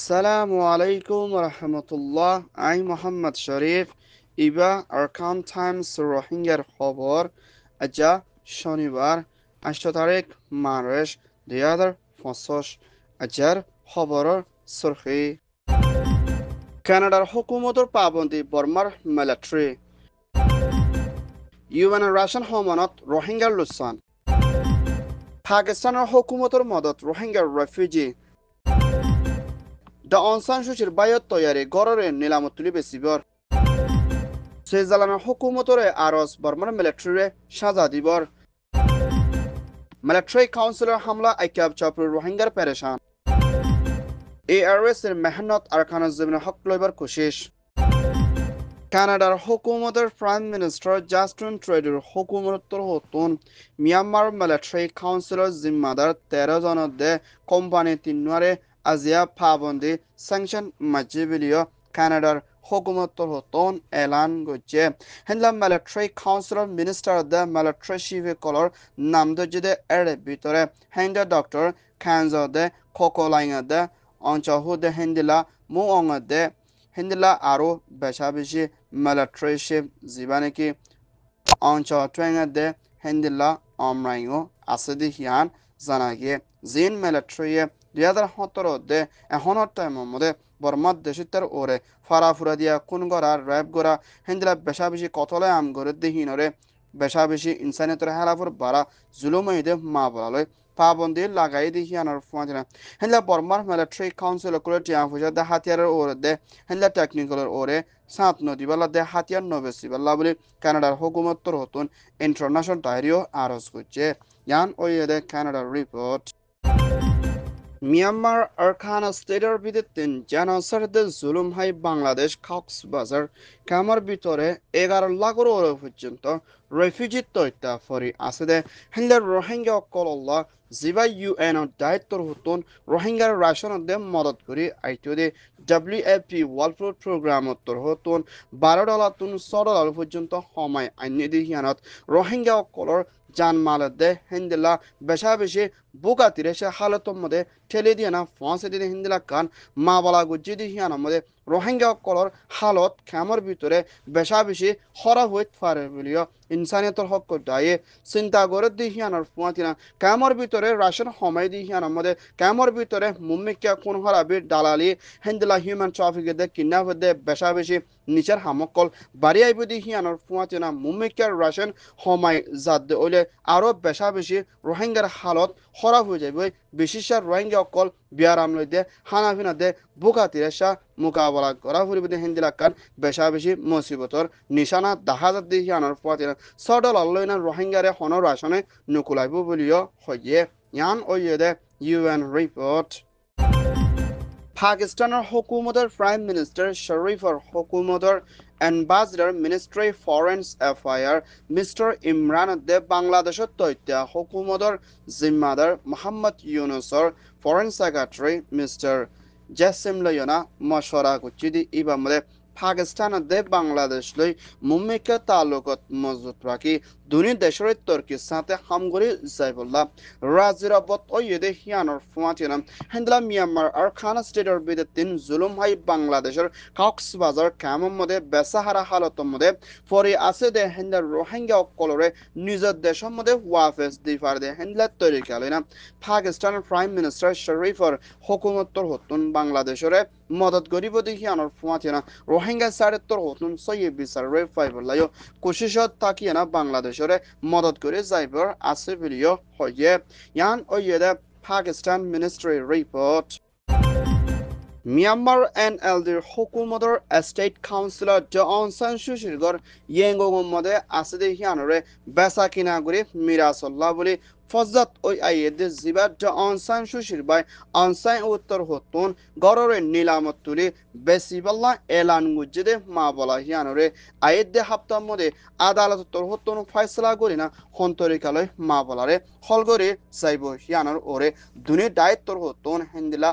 Assalamu alaikum wa rahmatullah. I'm Muhammad Sharif. Iba Arkan Times Rohingya খবর আজা শনিবার 8 তারিখ মার্চ 2025 আজার খবরের সুরখি কানাডার হুকুমতের পাবন্দী বর্মার মিলিটারি ইউএন রাশিয়ান হমানত রোহিঙ্গার লুসান পাকিস্তানের হুকুমতের মদত রোহিঙ্গার রেফিউজি দ্য অনসান সুচির বায়ত তৈয়ারি গড়রে নিলামত তুলি বেসিবর সুইজারল্যান্ডের হুকুমতরে আরস বর্মার মিলিটারিরে সাজা দিবর মিলিটারি কাউন্সিলর হামলা আইকাব চাপর রোহিঙ্গার পেরেশান এআরএস এর মেহনত আরকানের জমিনের হক লইবার কোশিশ কানাডার হুকুমতের প্রাইম মিনিস্টার জাস্টিন ট্রুডোর হুকুমতর হতুন মিয়ানমার মিলিটারি কাউন্সিলর জিম্মাদার 13 জনের দে কোম্পানি তিনবারে আজিয়া পাবন্দি স্যাংশন মাজিবিলিও কানাডার হুকুমতর হতুন এলান গজ্জে হেনলা মিলিটারি কাউন্সিলর মিনিস্টার দে মিলিটারি চিফে কলর নাম দজ্জে এর ভিতরে হেন্ডা ডক্টর খানজা দে কোকোলাইঙ্গা দে অঞ্চহু দে হেন্দিলা মু অঙ্গ দে হেন্দিলা আরো বেশা বেশি মিলিটারি শিপ জীবানেকি অঞ্চ টুয়েঙ্গা দে হেন্দিলা অমরাইঙ্গো আছে দি হিয়ান জানাগিয়ে জিন মিলিটারি 2017 দে এখনের টাইমের মধ্যে বর্মার দেশিতার ওরে ফারাফুরা দিয়া কোন গড়া র্যাব গড়া হেন্দিলা বেশা বেশি কতলে আম গড়ে দিহিনরে বেশা বেশি ইনসানিয়তের হেলাফুর বাড়া জুলুমাইদে মা বলালয় পাবন্দি লাগাই দি হিয়ানোর ফুয়াদিনা হেন্দিলা বর্মার মিলিটারি কাউন্সিল করে টিয়া ফুজা দে হাতিয়ারের ওরে দে হেন্দিলা টেকনিক্যালের ওরে সাত নদী বেলা দে হাতিয়ার নবেসি বেলা বলে কানাডার হুকুমতর হতুন ইন্টারন্যাশনাল ডায়েরিও আরজ করছে ইয়ান ওই দে কানাডার রিপোর্ট মিয়ানমার আরখানা স্টেটের বিরুদ্ধে জানাসারদের জুলুম হাই বাংলাদেশ কক্সবাজার কামার ভিতরে 11 লাখের ওরে পর্যন্ত রেফিউজি তৈতা ফরি আছে দে হিন্দার রোহিঙ্গা কল্লা জিবা ইউএনর দায়িত্বর হতুন রোহিঙ্গার রাশনের দে মদত করি আইটো দে WFP ওয়ার্ল্ড ফুড প্রোগ্রামতর হতুন $12 তুন $6 পর্যন্ত সময় আইনি দিহিয়ানত রোহিঙ্গা কলর জানমালত দে হিন্দিলা বেশা বেশি বুকাতিরে সে হালতর মধ্যে ঠেলে দিয়ে না ফাঁসে দিয়ে হিন্দিলা কান মা বলা গুজি দিহিয়ান মধ্যে রোহিঙ্গা কলর হালত খামর ভিতরে বেশা বেশি খরাব হইতে পারে বলিও ইনসানিয়তর হক দায়ে চিন্তা করে দিহিয়ানোর ফুয়াতিনা কামর ভিতরে রাশন সময় দিহিয়ানোর মধ্যে কামর ভিতরে মুম্মিকা কোন হরাবির দালালি হিন্দিলা হিউম্যান ট্রাফিকে দে কিডন্যাপ দে বেশা বেশি নিচের হামকল বাড়ি আইব দিহিয়ানোর ফুয়াতিনা মুম্মিকার রাশন সময় জাত দে ওইলে আরো বেশা বেশি রোহিঙ্গার হালত খরাব হয়ে যাবে বিশেষ রোহিঙ্গা অকল বিয়ার আমল দে হানাফিনা দে বুকাতিরে শাহ মোকাবেলা করা ফুরিবে হিন্দিলা কান বেশা বেশি মুসিবতর নিশানা দেখা যাত দিহিয়ানোর ফুয়াতিনা সডল আল্লাইনা রোহিঙ্গারে হনর রাশনে নুকুলাইব বলিও হইয়ে ইয়ান ওইয়ে দে ইউএন রিপোর্ট পাকিস্তানের হুকুমতের প্রাইম মিনিস্টার শরীফর হুকুমতের ambassador ministry foreign affair mister Imran দে বাংলাদেশের তৈত্য হুকুমতের জিম্মাদার মোহাম্মদ ইউনুসর ফরেন সেক্রেটারি মিস্টার জেসিম লয়না মশওয়ারা কুচিদি ইবামদে পাকিস্তান দে বাংলাদেশ লই মুম্মিকা তালুকত মজবুত রাখি দুনি দেশের তর্কির সাথে হামগরি যাইবল্লা রাজিরাবত ওইদে হিয়ানোর ফুয়াতিনা হেন্দিলা মিয়ানমার আর খানা স্টেটের বিরুদ্ধে জুলুম হাই বাংলাদেশের কক্সবাজার কামের মধ্যে বেসাহারা হালতের মধ্যে পরে আছে দে হেন্দার রোহিঙ্গা কলরে নিজের দেশের মধ্যে ওয়াফেস দিফার দে হেন্দিলা তৈরি কালে না পাকিস্তানের প্রাইম মিনিস্টার শরীফর হুকুমতর হতুন বাংলাদেশের মদত গরিব হিয়ানোর ফুয়াতিনা রোহিঙ্গা সাইডের তোর হতুন সই বিচার রে ফাইবল্লায় কোশিশত তাকিয়ে না বাংলাদেশ মদত করে যাইবার আছে বলিও হয়ে ইয়ান ওইদে পাকিস্তান মিনিস্ট্রি রিপোর্ট মিয়ানমার এনএলডির হুকুমতের স্টেট কাউন্সিলর ড অং সান সুচির গর ইয়েঙ্গং মধ্যে আছে দে হিয়ানরে বেসা কিনা করে মিরাসল্লাহ বলে ফজত ওই আইয়েদে জিবাদ ড অং সান সুচির বাই অনসাই উত্তর হতুন গররে নিলামত তুলি বেসিবাল্লাহ এলান গুজ্জেদে মা বলা হিয়ানরে আইয়েদে হাপ্তার মধ্যে আদালত উত্তর হতুন ফয়সলা করি না হন্তরিকালয় মা বলারে হলগরে যাইব হিয়ানর ওরে দুনি দায়িত্বর হতুন হিন্দিলা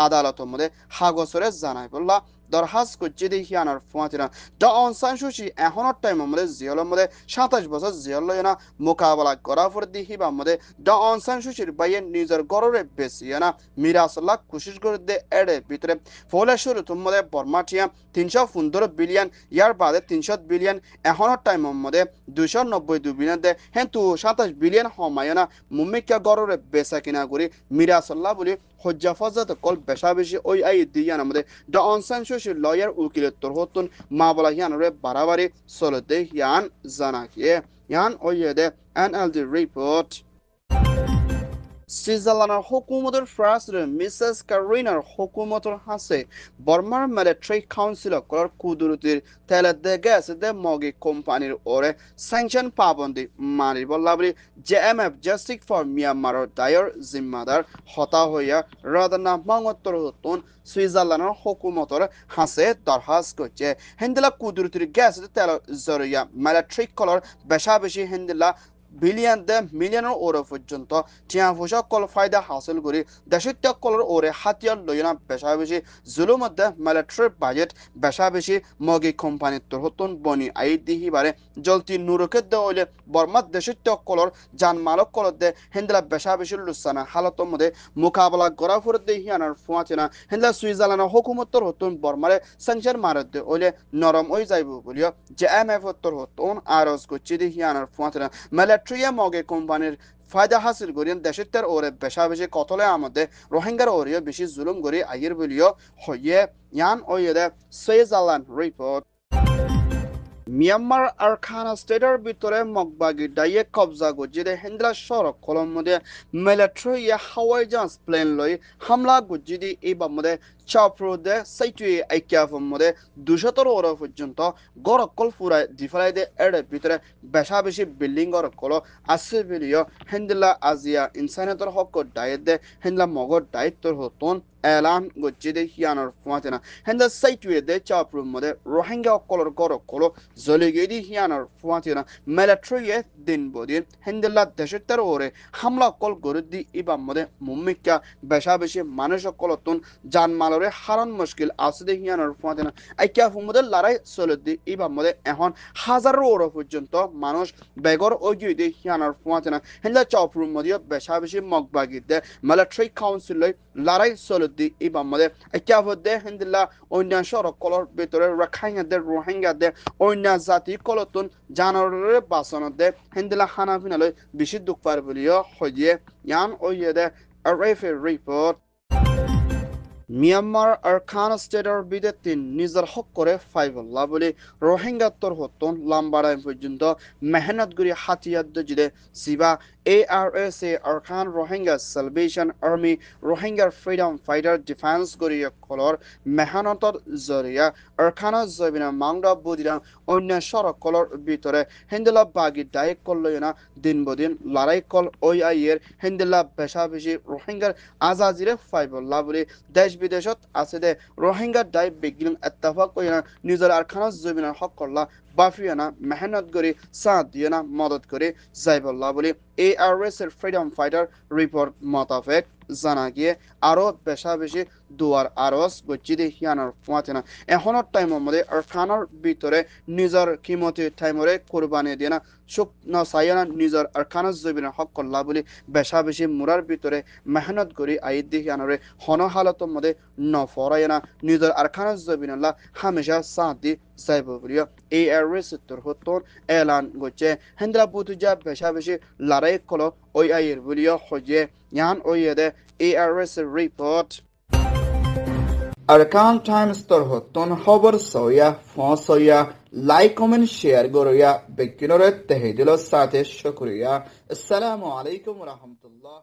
আদালতের মধ্যে হাগসরে জানাই বললা দরখাস্ত করছে দি হিয়ানোর ফুয়াতিনা ড অং সান সুচি এখনের টাইম মধ্যে জিয়লের মধ্যে 27 বছর জিয়ল লয়না মোকাবেলা করা পর দি হিবা মধ্যে ড অং সান সুচির বাইয়ে নিজের গড়রে বেশি না মিরাসল্লাহ কোশিশ করে দে এড়ে ভিতরে ফলে শুরু তোমাদের বর্মাটিয়া 315 বিলিয়ন ইয়ার বাদে 300 বিলিয়ন এখনের টাইম মধ্যে 292 বিলিয়ন দে হেতু 27 বিলিয়ন হমায়না মুম্মিকা গড়রে বেসা কিনা করি মিরাসল্লাহ বলি হজ্জা ফজাত কল বেশা বেশি ওই আই দিয়ান আমাদের ড অং সান সুচির লয়ার উকিলের তোর হতুন মা বলা হিয়ানরে বাড়াবাড়ি চলতে হিয়ান জানাকিয়ে ইয়ান ওইদে এনএলডি রিপোর্ট সুইজারল্যান্ডের হুকুমতের প্রেসিডেন্ট মিসেস কারিনার হুকুমতের হাসে বর্মার মিলিটারি কাউন্সিলর করার কুদরতির তেলে দে গেছে দে মগি কোম্পানির ওরে স্যাংশন পাবন্দি মানি বললা বলি জেএমএফ জাস্টিস ফর মিয়ানমারের দায়ের জিম্মাদার হতা হইয়া রাদানা মাঙ্গত্তর হতুন সুইজারল্যান্ডের হুকুমতের হাসে দরখাস্ত করছে হিন্দিলা কুদরতির গেছে তেল জরিয়া মিলিটারি কলর বেশা বেশি হিন্দিলা বিলিয়ন দে মিলিয়নের ওরে পর্যন্ত টিয়া পোশাক কল ফায়দা হাসিল করি দেশের কলর ওরে হাতিয়ার লইনা বেশা বেশি জুলুম মধ্যে মিলিটারি বাজেট বেশা বেশি মগি কোম্পানির তোর হতুন বনি আই দিহিবারে জলতি নুরকে দে হইলে বর্মার দেশের কলর যান মালক কলর দে হিন্দিলা বেশা বেশি লুসানা হালতর মধ্যে মোকাবেলা করা ফুর দে হিয়ানার ফুয়াচিনা হিন্দিলা সুইজারল্যান্ডের হুকুমতর হতুন বর্মারে স্যাংশন মারত দে হইলে নরম ওই যাইব বলিও যে এমএফ তোর হতুন আরজ করছি দি হিয়ানার ফুয়াচিনা মিলিটারি মগে কোম্পানির ফায়দা হাসিল করিয়েন দেশের তার ওরে বেশা বেশি কতলে আমাদের রোহিঙ্গার ওরিও বেশি জুলুম করি আইয়ের বলিও হইয়ে ইয়ান ওইদে সুইজারল্যান্ড রিপোর্ট মিয়ানমার আরখানা স্টেটের ভিতরে মগবাগি ডাইয়ে কবজা গজিদে হেন্দ্রা সড়ক কলম মধ্যে মিলিটারি হাওয়াই জাহাজ প্লেন লই হামলা গজিদি এই মধ্যে চাপরোদে সাইটুই আইকিয়াফম মধ্যে 200 ওরা পর্যন্ত গরকল ফুরায় দিফালাই দে এর ভিতরে বেশা বেশি বিল্ডিং গরকল আছে বিলিও হেন্দিলা আজিয়া ইনসানিয়তর হক ডায়েত দে হেন্দিলা মগর দায়িত্বর হতন এলান গজিদে হিয়ানোর ফুয়াতেনা হেন্দা সাইটুই দে চাপরুম মধ্যে রোহিঙ্গা কলর গরকল জলিগেদি হিয়ানোর ফুয়াতেনা মিলিটারি দিন বদিন হেন্দিলা দেশের তার ওরে হামলা কল গরুদি ইবাম মধ্যে মুম্মিকা বেশা বেশি মানুষ কলতন জানমাল হারান মুশকিল আছে দে হিয়ানোর ফুয়াতেনা আইকিয়া ফুমদের লড়াই চলতি ইবাম মধ্যে এখন হাজারো ওর পর্যন্ত মানুষ বেগর ওগিয়ে দে হিয়ানোর ফুয়াতেনা হেন্দা চাপরুম মধ্যে বেশা বেশি মগবাগি দে মিলিটারি কাউন্সিল লড়াই চলতি ইবাম মধ্যে আইকিয়া ফুদে হেন্দিলা অন্য সড়ক কলর ভিতরে রাখাইঙ্গাদের রোহিঙ্গাদের অন্য জাতি কলতুন জানোয়ারের বাসনতে হেন্দিলা হানাফিনালৈ বেশি দুঃখ পার বলিও হইয়ে ইয়ান ওইদে আরএফএ রিপোর্ট মিয়ানমার আরখানা স্টেটের বিদেতে নিজের হক করে ফাইবল্লা বলে রোহিঙ্গা তোর হতন লাম্বাড়াই পর্যন্ত মেহনত করি হাতিয়ার দিলে সিবা ARSA Arakan Rohingya salvation army রোহিঙ্গার ফ্রিডম ফাইটার ডিফেন্স করি কলর মেহনতর জরিয়া আরখানা জবিনা মাংডা বুদিরা অন্য সড়ক কলর ভিতরে হিন্দিলা বাগি ডাইক করলইনা দিন বদিন লড়াই কল ওই আইয়ের হিন্দিলা বেশা বেশি রোহিঙ্গার আজাজিরে ফাইবল্লা বলে দেশ বিদেশত আছে দে রোহিঙ্গা ডাই বিগিন এত্তাফাক কইনা নিজের আরখানা জমিনের হক করলা বাফিয়ানা মেহনত করে সাথ দিয়ে না মদত করে যাইবল্লা বলে ARS এর ফ্রিডম ফাইটার রিপোর্ট মোতাবেক জানা গিয়ে আরো বেশা বেশি দুয়ার আরস গচ্ছিদে হিয়ানোর ফুয়াতেনা এখনের টাইমের মধ্যে আরখানার ভিতরে নিজের কিমতি টাইমরে কোরবানি দিয়ে না সুখ নসাইনা নিজের আরখানা জমিনের হক করলা বলে বেশা বেশি মুরার ভিতরে মেহনত করে আইদ দিয়ে হিয়ানোরে হন হালতের মধ্যে নফরায় না নিজের আরখানা জমিনাল্লাহ হামেশা সাথ দি যাইব বলিও ARS তোর হতন এলান গচ্ছে হেন্দ্রা বুতুজা বেশা বেশি লড়াই কলো ওই আইয়ের বলিও হজে ইয়ান ওইদে ARS রিপোর্ট আরকান টাইমস তোর হতন খবর সয়া ফসয়া লাইক কমেন্ট শেয়ার গরয়া বেকিনরে তেহেদিল সাথে শুকরিয়া আসসালামু আলাইকুম ওয়া রাহমাতুল্লাহ।